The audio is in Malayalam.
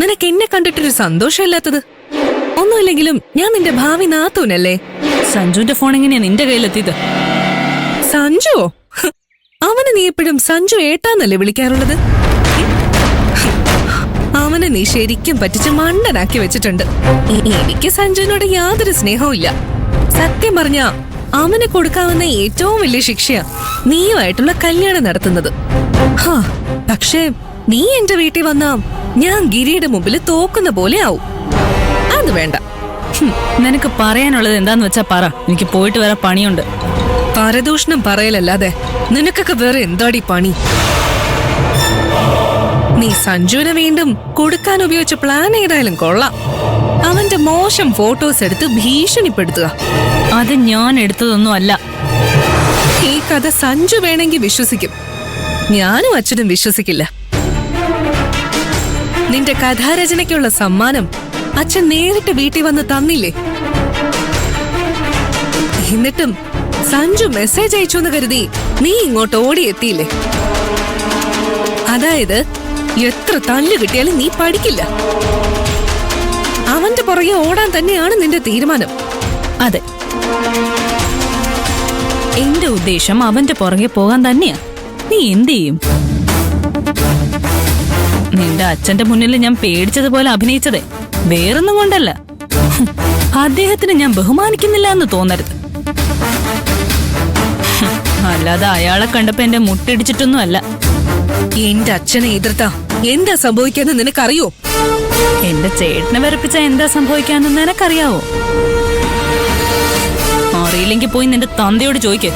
നിനക്ക് എന്നെ കണ്ടിട്ടൊരു സന്തോഷമില്ലാത്തത്? ഒന്നുമില്ലെങ്കിലും ഞാൻ നിന്റെ ഭാവി നാത്തൂനല്ലേ. സഞ്ജുവിന്റെ ഫോൺ എങ്ങനെയാ നിന്റെ കയ്യിലെത്തിയത്? സഞ്ജുവോ? അവനെ നീ എപ്പോഴും സഞ്ജു ഏട്ടാന്നല്ലേ വിളിക്കാറുള്ളത്? അവനെ നീ ശരിക്കും പറ്റിച്ച് മണ്ടനാക്കി വെച്ചിട്ടുണ്ട്. എനിക്ക് സഞ്ജുവിനോട് യാതൊരു സ്നേഹവും ഇല്ല. സത്യം പറഞ്ഞാ അവന് കൊടുക്കാവുന്ന ഏറ്റവും വലിയ ശിക്ഷയാ നീയുമായിട്ടുള്ള കല്യാണം നടത്തുന്നത്. പക്ഷേ നീ എന്റെ വീട്ടിൽ വന്നാ ഞാൻ ഗിരിയുടെ മുമ്പിൽ തോക്കുന്ന പോലെ ആവും. അത് വേണ്ട. നിനക്ക് പറയാനുള്ളത് എന്താന്ന് വെച്ചാ പറ, എനിക്ക് പോയിട്ട് വരാൻ പണിയുണ്ട്. പരദൂഷണം പറയലല്ലാതെ നിനക്കൊക്കെ വേറെ എന്താടി പണി? നീ സഞ്ജുവിനെ വീണ്ടും കൊടുക്കാൻ ഉപയോഗിച്ച പ്ലാൻ ഏതായാലും കൊള്ളാം. അവന്റെ മോശം ഫോട്ടോസ് എടുത്ത് ഭീഷണിപ്പെടുത്തുക. അത് ഞാൻ എടുത്തതൊന്നും അല്ല. ഈ കഥ സഞ്ജു വേണമെങ്കിൽ വിശ്വസിക്കും, ഞാനും അച്ഛനും വിശ്വസിക്കില്ല. നിന്റെ കഥാരചനയ്ക്കുള്ള സമ്മാനം അച്ഛൻ നേരിട്ട് വീട്ടിൽ വന്ന് തന്നില്ലേ? എന്നിട്ടും സഞ്ജു മെസ്സേജ് അയച്ചു എന്ന് കരുതി നീ ഇങ്ങോട്ട് ഓടിയെത്തിയില്ലേ? അതായത് എത്ര തല്ല് കിട്ടിയാലും നീ പഠിക്കില്ല. അവന്റെ പുറകെ ഓടാൻ തന്നെയാണ് നിന്റെ തീരുമാനം. അതെ, എന്റെ ഉദ്ദേശം അവന്റെ പുറകെ പോകാൻ തന്നെയാ. നീ എന്ത് ചെയ്യും? നിന്റെ അച്ഛന്റെ മുന്നിൽ ഞാൻ പേടിച്ചതുപോലെ അഭിനയിച്ചതേ വേറൊന്നും കൊണ്ടല്ല. അദ്ദേഹത്തിന് ഞാൻ ബഹുമാനിക്കുന്നില്ല എന്ന് തോന്നരുത്. അല്ലാതെ അയാളെ കണ്ടപ്പോ എന്റെ മുട്ടിടിച്ചിട്ടൊന്നും അല്ല. എന്റെ അച്ഛനെ എതിർത്താ എന്താ സംഭവിക്കാന്ന് നിനക്കറിയോ? എന്റെ ചേട്ടനെ വരപ്പിച്ച എന്താ സംഭവിക്കാന്ന് നിനക്കറിയാവോ? അറിയില്ലെങ്കിൽ പോയി നിന്റെ തന്തയോട് ചോദിക്ക്.